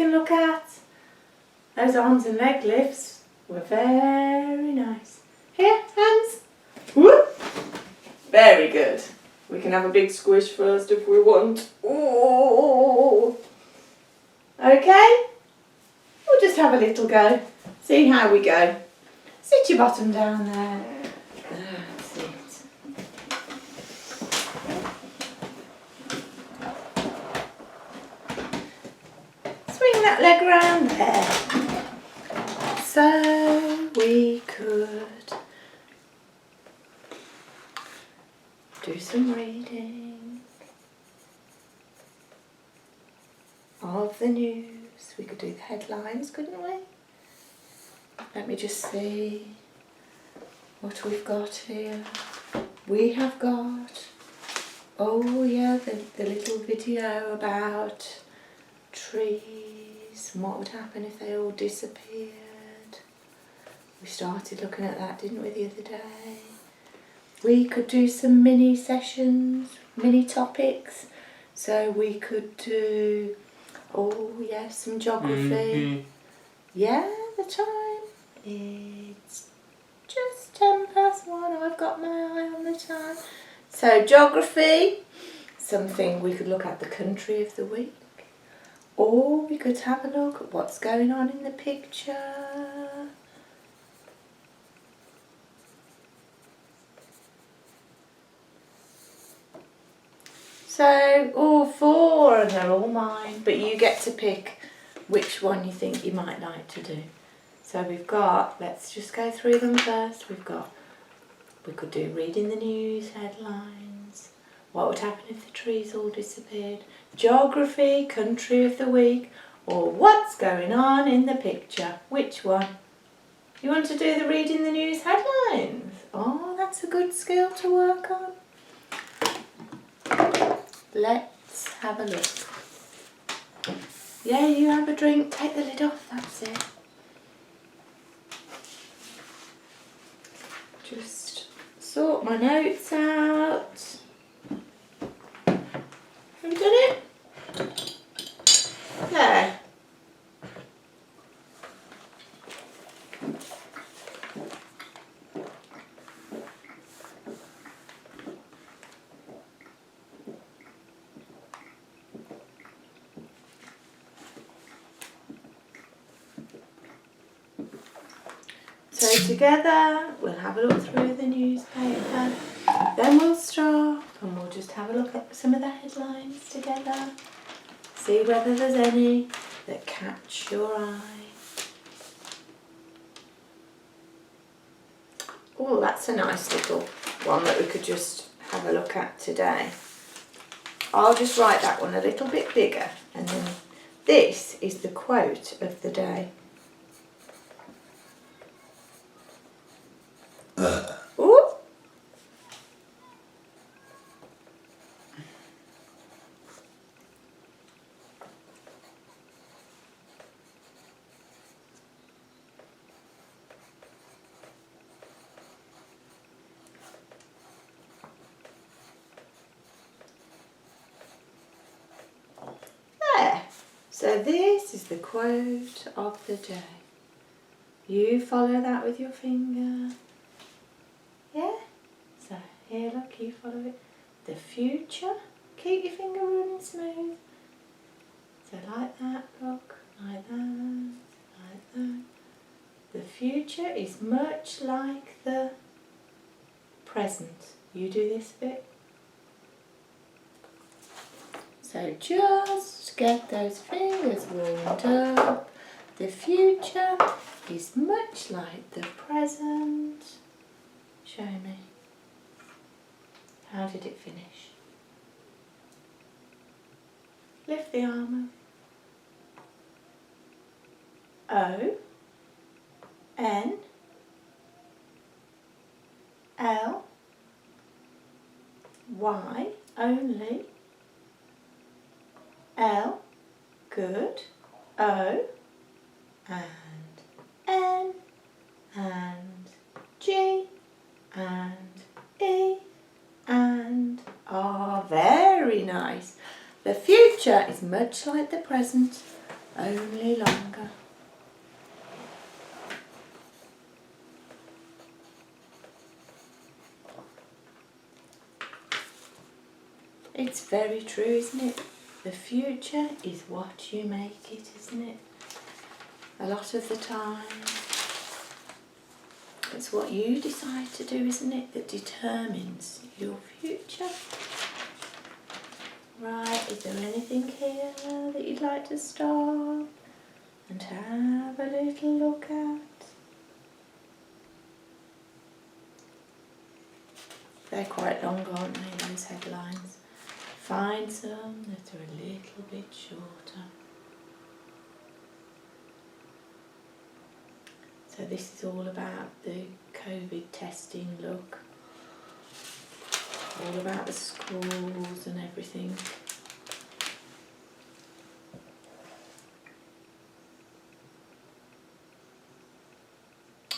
can look at. Those arms and leg lifts were very nice. Here, hands. Whoop. Very good. We can have a big squish first if we want. Ooh. Okay? We'll just have a little go. See how we go. Sit your bottom down there. That's it. Swing that leg around there. So we could do some reading of the news. We could do the headlines, couldn't we? Let me just see what we've got here. We have got, oh yeah, the little video about trees and what would happen if they all disappeared. We started looking at that, didn't we, the other day? We could do some mini sessions, mini topics. So we could do, oh yes, some geography. Yeah, the time. It's just 1:10. I've got my eye on the time. So geography, something we could look at the country of the week. Or we could have a look at what's going on in the picture. So, all 4, and they're all mine, but you get to pick which one you think you might like to do. So we've got, let's just go through them first. We could do reading the news, headlines, what would happen if the trees all disappeared, geography, country of the week, or what's going on in the picture. Which one? You want to do the reading the news headlines? Oh, that's a good skill to work on. Let's have a look. Yeah, you have a drink, take the lid off, that's it. Just sort my notes out. Have you done it? There. So together we'll have a look through the newspaper, then we'll stop and we'll just have a look at some of the headlines together, see whether there's any that catch your eye. Oh, that's a nice little one that we could just have a look at today. I'll just write that one a little bit bigger, and then this is the quote of the day. Ooh. There. So this is the quote of the day. You follow that with your finger. Yeah? So here, look, you follow it. The future, keep your finger running smooth. So like that, look, like that, like that. The future is much like the present. You do this bit. So just get those fingers warmed up. The future is much like the present. Show me. How did it finish? Lift the arm up. O N L Y only. L, good. O and N and G and E and R. Very nice. The future is much like the present. only longer. It's very true, isn't it? The future is what you make it, isn't it? A lot of the time, it's what you decide to do, isn't it, that determines your future. Right, is there anything here that you'd like to stop and have a little look at? They're quite long, aren't they, those headlines? Find some that are a little bit shorter. So this is all about the COVID testing look. All about the schools and everything.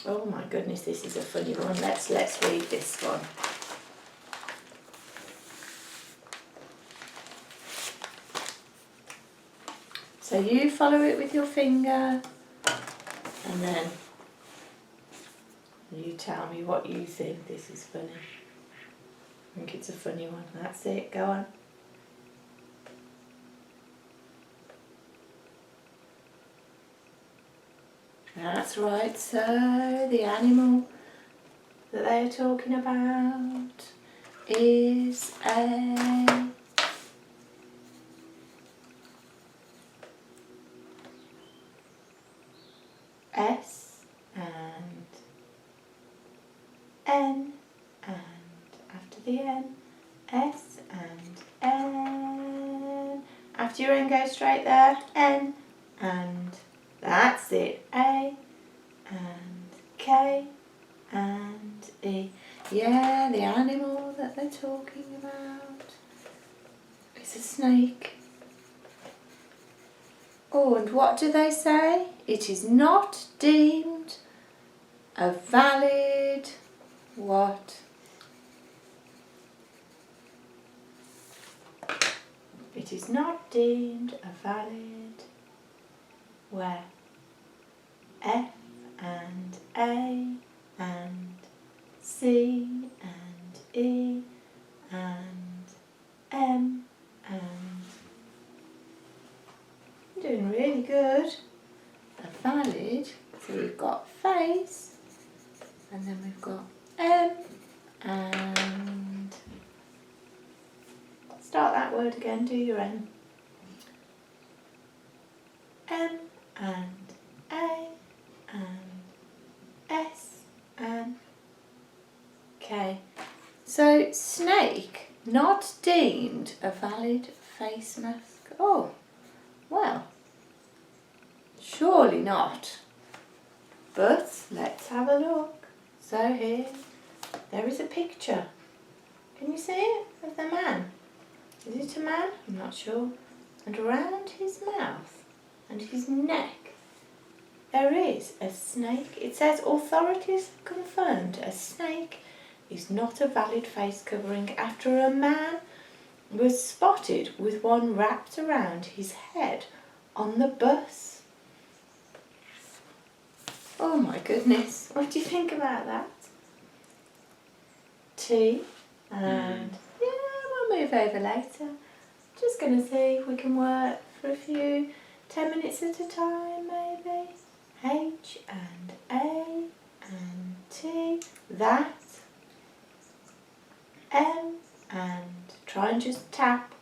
Oh my goodness, this is a funny one. Let's read this one. So you follow it with your finger and then you tell me what you think. This is funny. I think it's a funny one. That's it, go on. That's right, so the animal that they're talking about is a S and N, and after the N, S and N. After your N, go straight there, N, and that's it, A and K and E. Yeah, the animal that they're talking about is a snake. Oh, and what do they say? It is not deemed a valid what? It is not deemed a valid where? F and A and C and E and M and... You're doing really good. A valid, so we've got face and then we've got M and... Start that word again, do your M. M and A and S and K. So snake, not deemed a valid face mask. Oh, well, surely not. But let's have a look. So here, there is a picture. Can you see it of the man? Is it a man? I'm not sure. And around his mouth and his neck there is a snake. It says authorities confirmed a snake is not a valid face covering after a man was spotted with one wrapped around his head on the bus. Oh my goodness, what do you think about that? T and yeah, we'll move over later. Just going to see if we can work for a few 10 minutes at a time maybe. H and A and T, that, M and try and just tap,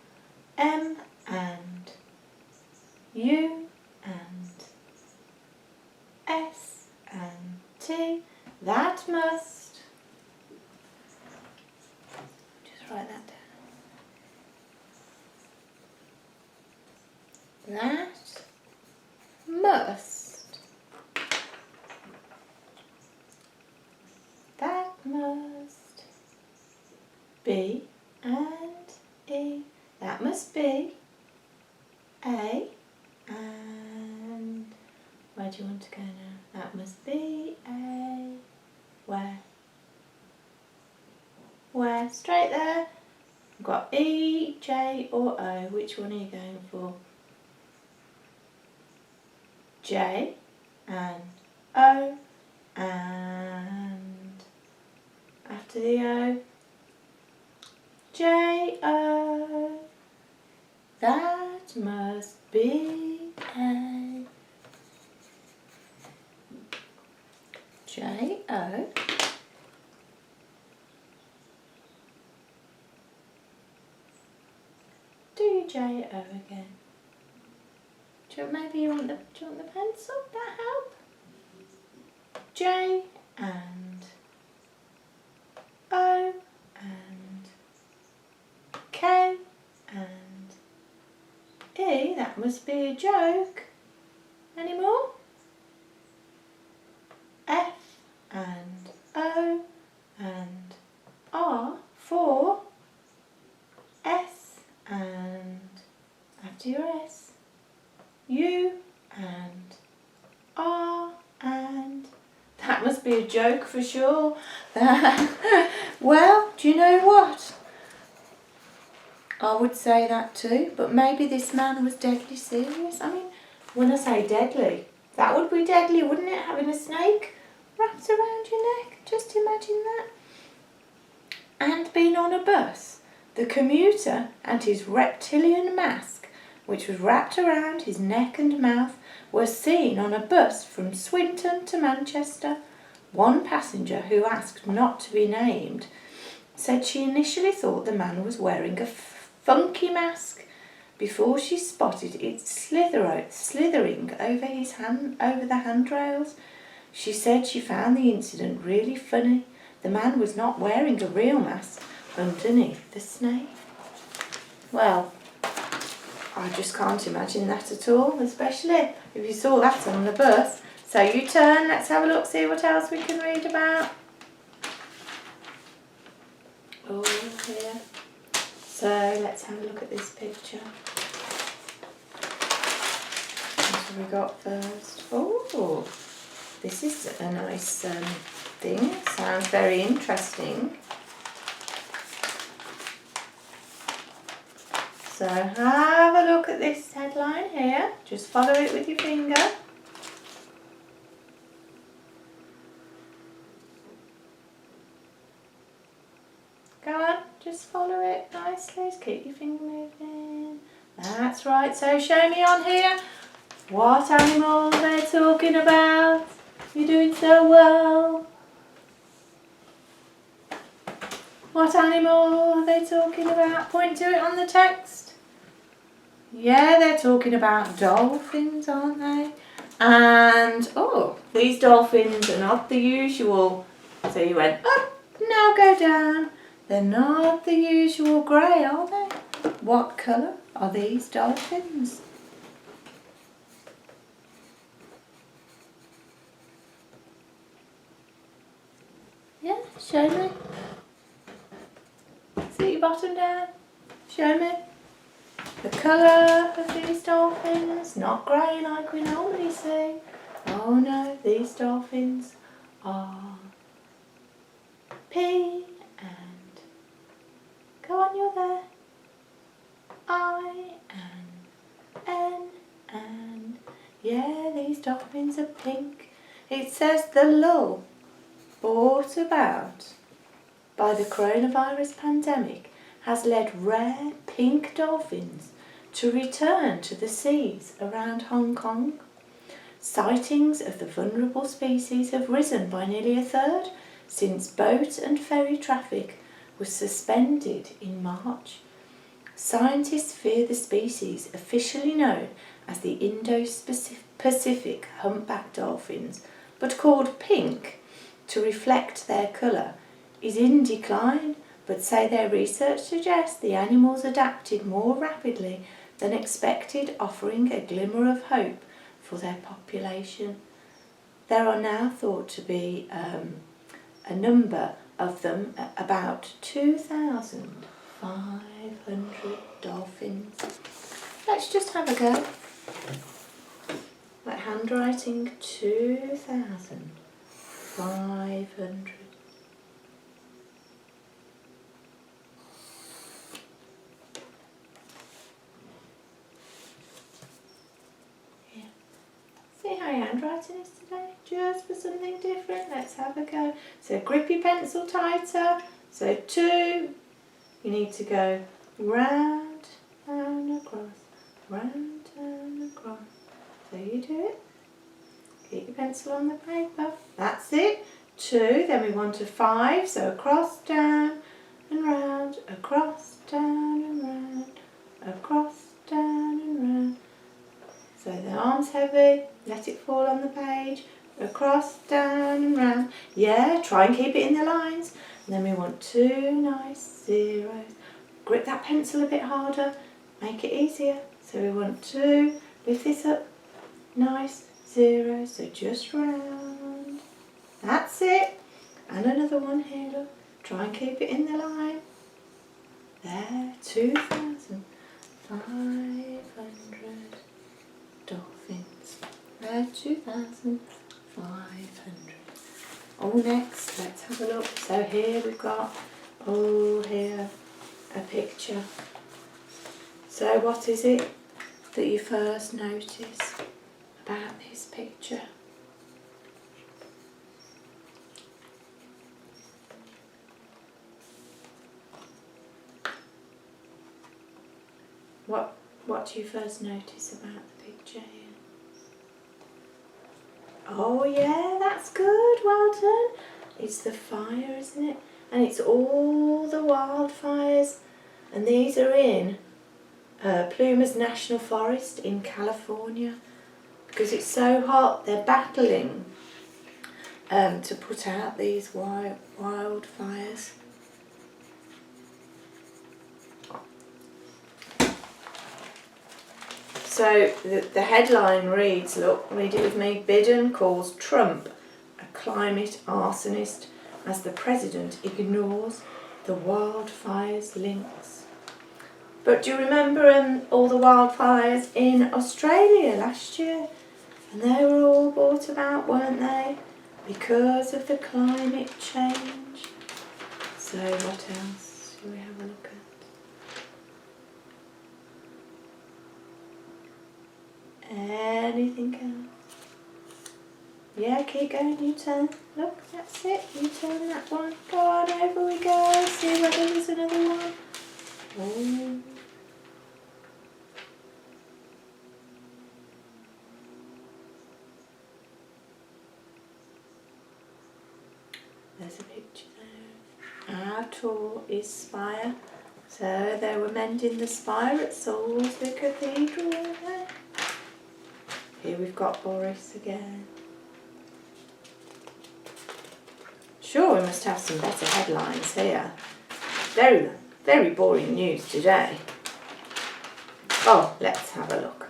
M and U and S and T, that must, just write that down, that must, that must be and E, that must be A and where do you want to go now? That must be A, where? Where? Straight there. We've got E, J or O, which one are you going for? J and O, and after the O, J, O. That must be a J, O. Do J, O again. Maybe you want the pencil? That help? J and O and K and E. That must be a joke. Any more? F and O and R for S, and after your S, U and R, and that must be a joke for sure. Well, do you know what? I would say that too, but maybe this man was deadly serious. I mean, when I say deadly, that would be deadly, wouldn't it? Having a snake wrapped around your neck. Just imagine that. And being on a bus. The commuter and his reptilian mask, which was wrapped around his neck and mouth, were seen on a bus from Swinton to Manchester. One passenger, who asked not to be named, said she initially thought the man was wearing a funky mask before she spotted it slithering over the handrails. She said she found the incident really funny. The man was not wearing a real mask underneath the snake. Well, I just can't imagine that at all, especially if you saw that on the bus. So you turn, let's have a look, see what else we can read about. Oh, here. So let's have a look at this picture. What have we got first? Oh, this is a nice thing. Sounds very interesting. So have a look at this headline here. Just follow it with your finger. Go on, just follow it nicely. Just keep your finger moving. That's right. So show me on here. What animal are they talking about? You're doing so well. What animal are they talking about? Point to it on the text. Yeah, they're talking about dolphins, aren't they? And, oh, these dolphins are not the usual. So you went up, now go down. They're not the usual grey, are they? What colour are these dolphins? Yeah, show me. Sit your bottom down. Show me. The colour of these dolphins, not grey like we normally see. Oh no, these dolphins are P and, go on, you're there, I and N and, yeah, these dolphins are pink. It says the lull brought about by the coronavirus pandemic has led rare pink dolphins to return to the seas around Hong Kong. Sightings of the vulnerable species have risen by nearly a third since boat and ferry traffic was suspended in March. Scientists fear the species, officially known as the Indo-Pacific humpback dolphins, but called pink to reflect their colour, is in decline, but say their research suggests the animals adapted more rapidly than expected, offering a glimmer of hope for their population. There are now thought to be a number of them, about 2,500 dolphins. Let's just have a go. Like handwriting, 2,500. See how handwriting is today? Just for something different. Let's have a go. So grip your pencil tighter. So 2, you need to go round and across, round and across. So you do it. Keep your pencil on the paper. That's it. 2, then we want a 5. So across, down and round, across, down and round, across, down and round. So the arm's heavy, let it fall on the page, across, down and round. Yeah, try and keep it in the lines. And then we want 2 nice zeros. Grip that pencil a bit harder, make it easier. So we want 2, lift this up, nice zeros, so just round. That's it. And another one here, look. Try and keep it in the line. There, 2,500 dolphins. There, 2,500. Oh, next, let's have a look. So here we've got, here, a picture. So what is it that you first notice about this picture? What do you first notice about the picture here? Oh yeah, that's good, well done. It's the fire, isn't it? And it's all the wildfires. And these are in Plumas National Forest in California. Because it's so hot, they're battling to put out these wildfires. So the headline reads, look, read it with me, Biden calls Trump a climate arsonist as the president ignores the wildfires links. But do you remember all the wildfires in Australia last year? And they were all brought about, weren't they? Because of the climate change. So what else shall we have a look at? Anything else? Yeah, keep going, you turn. Look, that's it, you turn that one. Go on, over we go. See whether there's another one. Oh. There's a picture there. How tall is spire? So they were mending the spire at Salisbury Cathedral, weren't they? Here we've got Boris again. Sure, we must have some better headlines here. Very, very boring news today. Oh, let's have a look.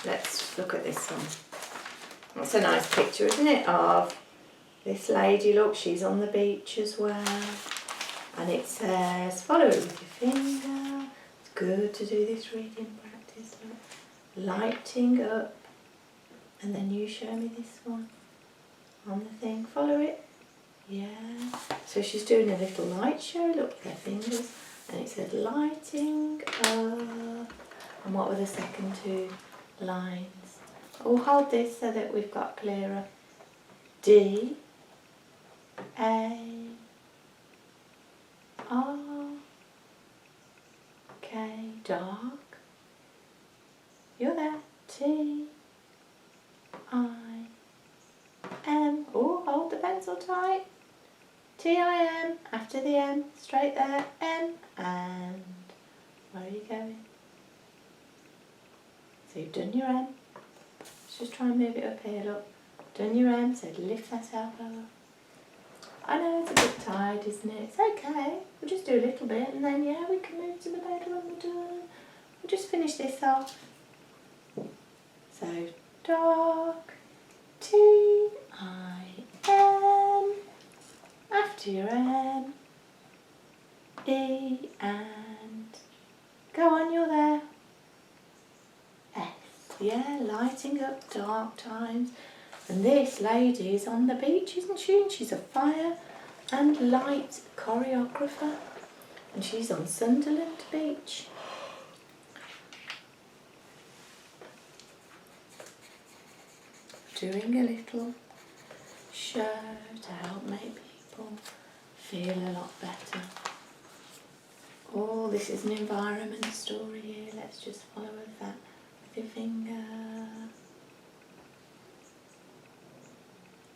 Let's look at this one. That's a nice picture, isn't it, of this lady. Look, she's on the beach as well. And it says, follow it with your finger. It's good to do this reading practice. Look. Lighting up. And then you show me this one on the thing. Follow it. Yeah. So she's doing a little light show. Look with her fingers. And it said lighting up. And what were the second 2 lines? Oh, hold this so that we've got clearer. D, A, R, K, dark. You're there. T, I, M. Oh, hold the pencil tight. T, I, M. After the M, straight there. M, and where are you going? So you've done your M. Let's just try and move it up here, look. Done your M, so lift that elbow up. I know it's a bit tired, isn't it? It's okay. We'll just do a little bit and then, yeah, we can move to the bed when we're done. We'll just finish this off. So, dark, T-I-M. After your M, E, and go on, you're there. Yeah, lighting up dark times. And this lady is on the beach, isn't she? And she's a fire and light choreographer. And she's on Sunderland Beach. Doing a little show to help make people feel a lot better. Oh, this is an environment story here. Let's just follow that with your finger.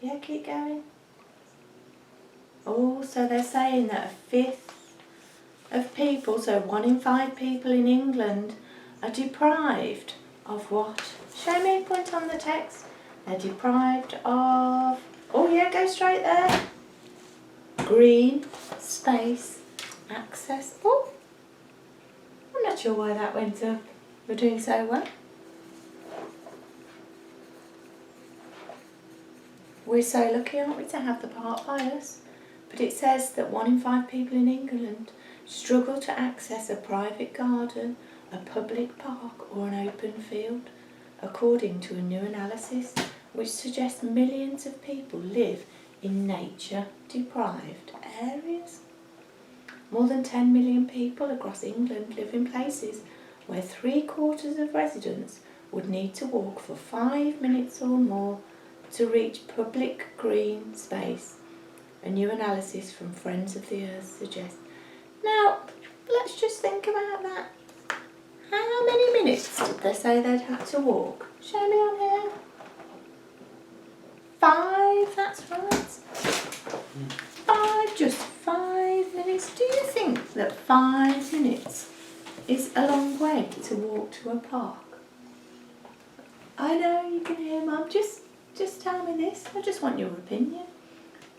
Yeah, keep going. Oh, so they're saying that a fifth of people, so 1 in 5 people in England, are deprived of what? Show me, point on the text. They're deprived of, oh yeah, go straight there. Green space access. Oh, I'm not sure why that went up. We're doing so well. We're so lucky, aren't we, to have the park by us? But it says that 1 in 5 people in England struggle to access a private garden, a public park or an open field, according to a new analysis which suggests millions of people live in nature-deprived areas. More than 10 million people across England live in places where 3/4 of residents would need to walk for 5 minutes or more to reach public green space. A new analysis from Friends of the Earth suggests. Now, let's just think about that. How many minutes did they say they'd have to walk? Show me on here. 5, that's right. 5, just 5 minutes. Do you think that 5 minutes is a long way to walk to a park? I know you can hear Mum. Just tell me this. I just want your opinion.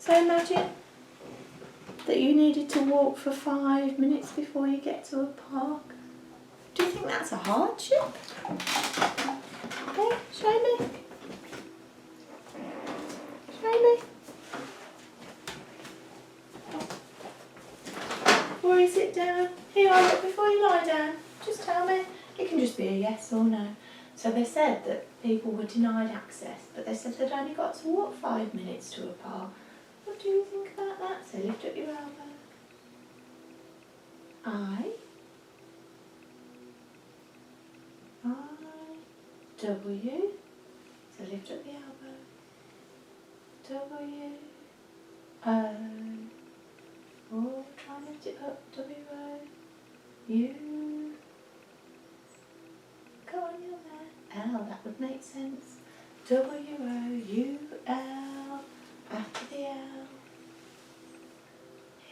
So imagine that you needed to walk for 5 minutes before you get to a park. Do you think that's a hardship? Hey, show me. Show me. Or is it down? Here, look, before you lie down, just tell me. It can just be a yes or no. So they said that people were denied access, but they said they'd only got to walk 5 minutes to a park. What do you think about that? So lift up your elbow. W. So lift up the elbow. W. O. Oh, try and lift it up. W. O. U. Go on, you're there. L, that would make sense. W. O. U. L. After the L.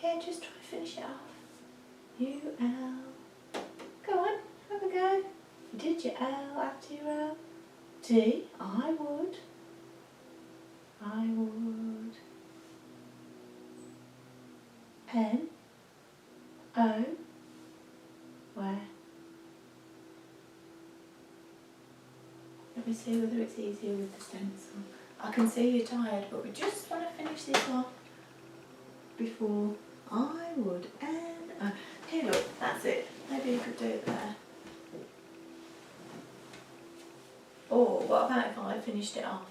Here, just try to finish it off. U. L. Go on, have a go. You did your L after your L. D. I would. I would. N. O. Where? Let me see whether it's easier with the stencil. I can see you're tired, but we just want to finish this off before I would. N. O. Here, look, that's it. Maybe you could do it there. Or what about if I finished it off?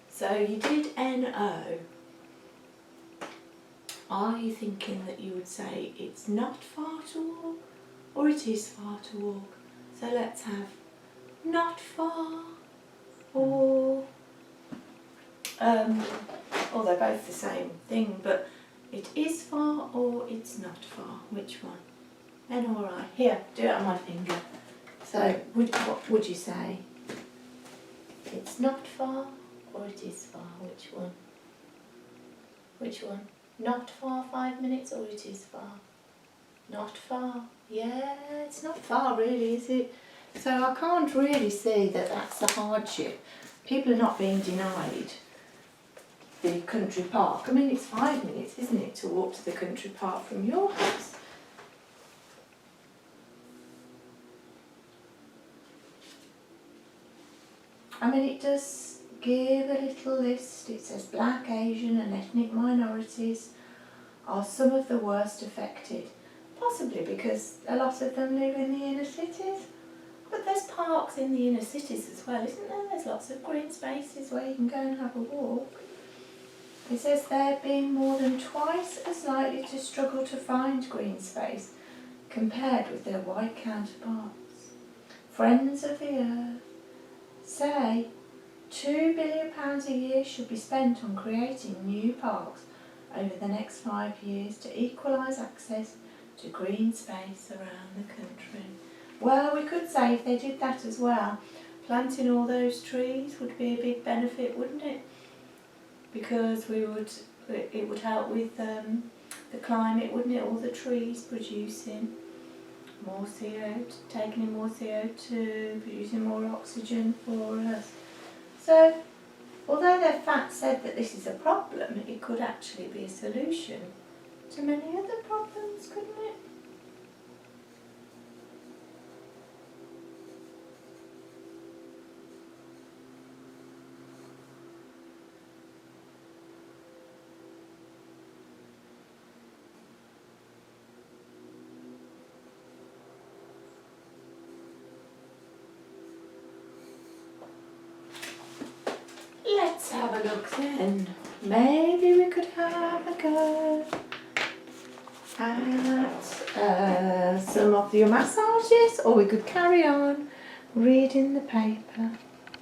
So you did N-O. Are you thinking that you would say it's not far to walk or it is far to walk? So let's have not far or they're both the same thing, but it is far or it's not far. Which one? N or I? Here, do it on my finger. So what would you say? It's not far or it is far? Which one? Which one? Not far 5 minutes or it is far? Not far. Yeah, it's not far really, is it? So I can't really see that that's a hardship. People are not being denied the country park. I mean, it's 5 minutes, isn't it, to walk to the country park from your house? I mean, it does give a little list. It says black, Asian and ethnic minorities are some of the worst affected. Possibly because a lot of them live in the inner cities. But there's parks in the inner cities as well, isn't there? There's lots of green spaces where you can go and have a walk. It says they're being more than twice as likely to struggle to find green space compared with their white counterparts. Friends of the Earth say £2 billion a year should be spent on creating new parks over the next 5 years to equalise access to green space around the country. Well, we could say if they did that as well, planting all those trees would be a big benefit, wouldn't it? Because it would help with the climate, wouldn't it? All the trees producing more CO2, taking in more CO2, producing more oxygen for us. So, although their facts said that this is a problem, it could actually be a solution to many other problems, couldn't it? Let's have a look then. Maybe we could have a go at some of your massages, or we could carry on reading the paper.